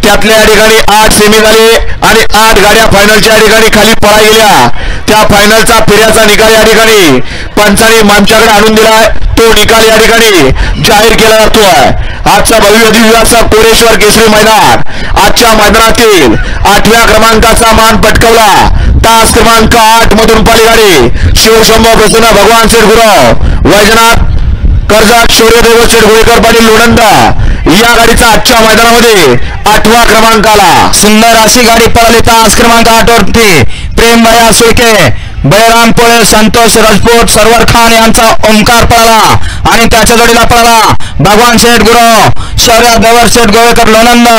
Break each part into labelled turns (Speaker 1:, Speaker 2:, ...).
Speaker 1: त्यातल्या या ठिकाणी 8 सेमी झाले आणि 8 गाड्या फायनलच्या ठिकाणी खाली पळा गेल्या। त्या फायनलचा फेऱ्याचा निकाल या ठिकाणी पंचांनी आमच्याकडे आणून दिलाय। तो निकाल या ठिकाणी जाहीर केला जातोय। आजचा भव्य दिव्य असा कोरेश्वर केसरी मैदान आजच्या मैदानातील 8व्या क्रमांकाचा मान पटकावला। तास क्रमांक 8 मधून पाली गाडी शिवशंभो प्रसन्न भगवान शेठ गुरव वैजनाथ कर्जत शौर्यदेव शेठ गोळेकर पाटील लोणंदा या गाडीचा आजच्या मैदानामध्ये 8वा क्रमांक आला।
Speaker 2: सुंदर अशी गाडी पळाली। तास क्रमांक 8 वरती प्रेम भैया सुळके, बळराम पोळे, संतोष राजपूत, सरवर खान यांचा ओंकार पळाला आणि त्याच्या जोडीला पळाला भगवान शेठ गुरव शौर्य देवर शेठ गोळेकर लोणंदा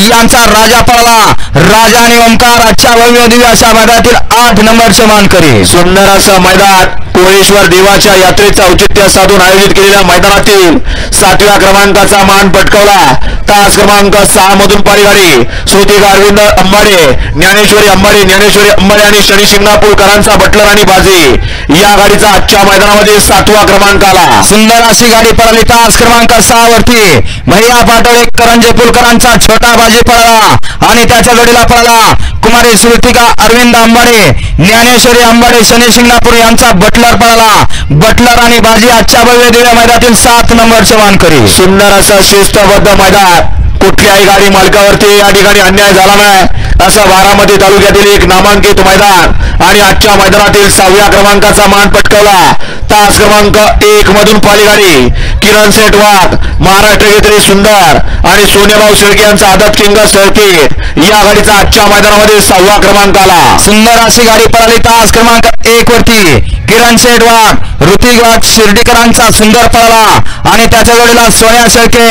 Speaker 2: यांचा राजा पळाला। राजा आणि ओंकार आजच्या भव्य दिव्य अशा मैदानातील 8 नंबरचे मानकरी।
Speaker 1: सुंदर असं मैदान कोळेश्वर देवाच्या यात्रेचं औचित्य साधून आयोजित केलेल्या मैदानातील 7व्या क्रमांकाचा मान पटकावला। तास क्रमांक 6 मधून पाली गाडी श्रुती अरविंद अंबाडे, ज्ञानेश्वरी अंबाडे आणि शनी शिंगणापूरकरांचा बटलर आणि बाजी या गाडीचा आजच्या मैदानामध्ये 7वा क्रमांक आला।
Speaker 2: सुंदर अशी गाडी पळाली। तास क्रमांक 6 वरती भैया पाटोळे करंजे पुलकरांचा छोटा बाजी पळाला आणि त्याच्या जोडीला पळाला कुमारी श्रुतिका अरविंद अंबाडे, ज्ञानेश्वरी अंबाडे, शनी शिंगणापूर यांचा बटलर पळाला। बटलर आणि बाजी आजच्या भव्य दिव्य मैदानातील 7 नंबरचे मानकरी।
Speaker 1: सुंदर असं शिस्तबद्ध मैदान, कुठल्याही गाडी मालकावरती या ठिकाणी अन्याय झाला नाही असं बारामती तालुक्यातील एक नामांकित मैदान आणि आजच्या मैदानातील 6व्या क्रमांकाचा मान पटकावला। तास क्रमांक 1 मधून पाली गाडी किरण सेठ वाघ, महाराष्ट्र केसरी सुंदर आणि सोनेभाऊ शेळके यांचा आदत किंग सर्किट या गाडीचा आजच्या मैदानामध्ये 6वा क्रमांक आला।
Speaker 2: सुंदर अशी गाडी पळाली। तास क्रमांक 1 वरती किरण शेठ वाघ, ऋतिक वाघ शिर्डीकरांचा सुंदर पळाला आणि त्याच्या जोडीला सोन्या शेळके,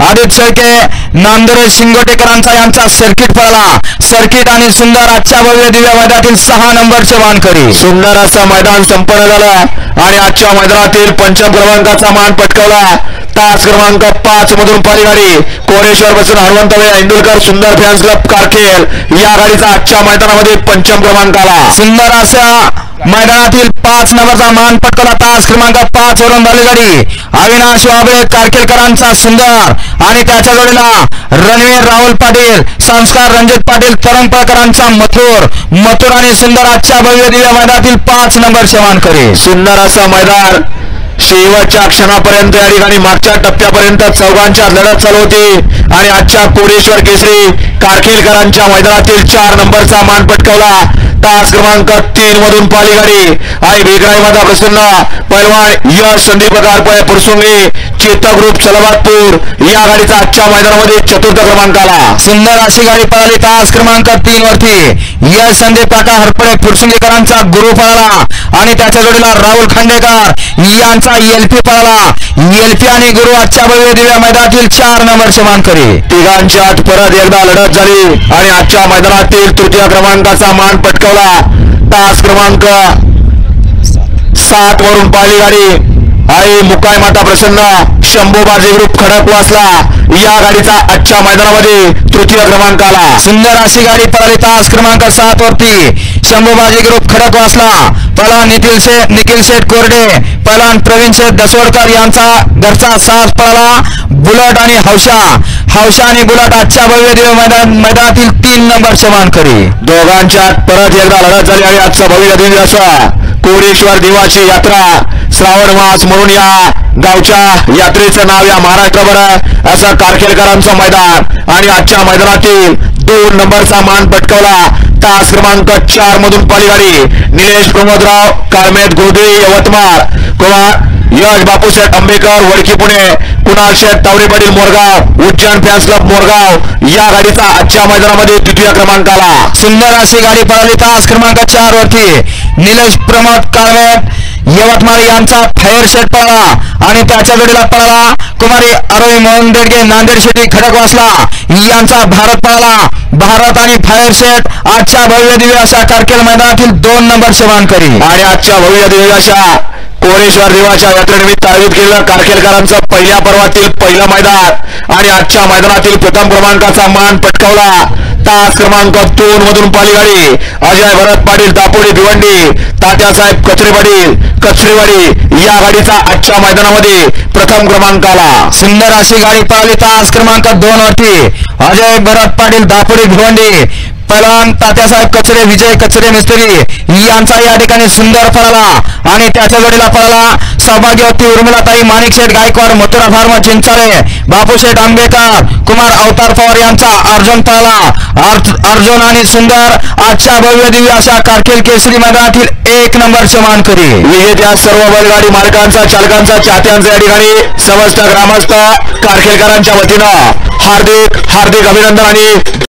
Speaker 2: आदित्य शेळके, नांदुरे शिंगोटेकरांचा यांचा सर्किट पळाला। सर्किट आणि सुंदर आजच्या भव्य दिव्य मैदानातील 6 नंबरचे मानकरी।
Speaker 1: सुंदर असं मैदान संपन्न झालं आणि आजच्या मैदानातील 5म क्रमांकाचा मान पटकावला। तास क्रमांक 5 मधून पाली गाडी कोरेश्वर बसून हनुमंतराव इंदुलकर सुंदर फॅन्स क्लब कारखेल या गाडीचा आजच्या मैदानामध्ये 5म क्रमांक आला।
Speaker 2: सुंदर अशा मैदानातील 5 नंबरचा मान पटकावला। तास क्रमांक 5 वरून पाली गाडी अविनाश वाबळे कारखेलकरांचा सुंदर आणि त्याच्या जोडीला रणवीर राहुल पाटील, संस्कार रणजित पाटील तरंगपळकरांचा मथुर आणि सुंदर आजच्या भव्य दिव्य मैदानातील 5 नंबरचे मानकरी।
Speaker 1: सुंदर असं मैदान शेवटच्या क्षणापर्यंत या ठिकाणी मागच्या टप्प्यापर्यंत चौघांच्या लढत चालू होती आणि आजच्या कोरेश्वर केसरी कारखेलकरांच्या मैदानातील 4 नंबरचा मान पटकावला। तास क्रमांक 3 मधून पाली गाडी आई बेगराई माता प्रसन्न पैलवान यश संदीप कारपळे पुरसुंगी चेतक ग्रुप चलवातपूर या गाडीचा आजच्या मैदानामध्ये 4र्थ क्रमांक आला।
Speaker 2: सुंदर अशी गाडी पळाली। तास क्रमांक 3 वरती यश संदीप काका हरपळे पुरसुंगीकरांचा गुरु पळाला आणि त्याच्या जोडीला राहुल खांडेकर यांचा एलपी पळाला। एलपी आणि गुरु आजच्या भव्य दिव्य मैदानातील 4 नंबरचे मानकरी।
Speaker 1: तिघांच्यात परत एकदा लढत झाली आणि आजच्या मैदानातील 3य क्रमांकाचा मान पटकावला। तास क्रमांक 7 वरून पाली गाडी आई मुकाय माता प्रसन्न शंभू बाजी ग्रुप खडकवासला या गाडीचा आजच्या मैदानामध्ये 3य क्रमांक आला।
Speaker 2: सुंदर अशी गाडी पळाली। तास क्रमांक 7 वरती शंभू बाजी ग्रुप खडकवासला पहिला निखिल शेठ कोरडे, पहिला प्रवीण शेठ दसवडकर यांचा घरचा साथ पळाला। बुलट आणि हौशा आणि बुलट आजच्या भव्य दिव्य मैदानातील 3 नंबरचे मानकरी।
Speaker 1: दोघांच्यात परत एकदा लढत झाली आणि आजचा भव्य दिव्य असा कोरेश्वर देवाची यात्रा श्रावण मास म्हणून या गावच्या यात्रेचं नाव या महाराष्ट्रभर असं कारखेलकरांचं मैदान आणि आजच्या मैदानातील 2 नंबरचा मान पटकावला। तास क्रमांक 4 मधून पाली गाडी निलेश प्रमोदराव काळमेत गोदे यवतमाळ, कुमार यश बापूशेठ आंबेकर वडकी पुणे, कुणाल शेठ तावरे पाटील मोरगाव, उज्जैन फॅन्स क्लब मोरगाव या गाडीचा आजच्या मैदानामध्ये 3य क्रमांक आला।
Speaker 2: सुंदर अशी गाडी पळाली। तास क्रमांक 4 वरती निलेश प्रमोद काळमेत यवतमाळ यांचा फायर शेट पळाला आणि त्याच्या जोडीला पळाला कुमारी अरोई मोहन देडगे नांदेड शेटी खडकवासला यांचा भारत पळाला। भारत आणि फायर शेट आजच्या भव्य दिव्य अशा कारखेल मैदानातील 2 नंबरचे मानकरी
Speaker 1: आणि आजच्या भव्य दिव्य अशा कोरेश्वर देवाच्या यात्रेनिमित्त आयोजित केलेलं कारखेलकरांचं पहिल्या पर्वातील पहिलं मैदान आणि आजच्या मैदानातील 1म क्रमांकाचा मान पटकावला। तास क्रमांक 2 मधून पाली गाडी अजय भरत पाटील दापोडी भिवंडी तात्यासाहेब कचरेवाडी या गाडीचा आजच्या मैदानामध्ये प्रथम क्रमांक आला.
Speaker 2: सुंदर अशी गाडी पळाली तास क्रमांक 2 वरती अजय भरत पाटील दापोडी भिवंडी पहिलवान तात्यासाहेब कचरे विजय कचरे मिस्त्री यांचा या ठिकाणी सुंदर पळाला आणि त्याच्या जोडीला पळाला सौभाग्यवती उर्मिलाताई माणिकशेठ गायकवाड मथुरा फार्म चिंचाळे बापूशेठ आंबेकर कुमार अवतार पवार यांचा अर्जुन पळाला. अर्जुन आणि सुंदर आजच्या भव्य दिव्य अशा कारकील केसरी मैदानातील 1 नंबरचे मानकरी.
Speaker 1: विजेत्या सर्व बैलगाडी मालकांचा चालकांचा चाहत्यांचा या ठिकाणी समस्त ग्रामस्थ कारखेलकरांच्या वतीनं हार्दिक अभिनंदन आणि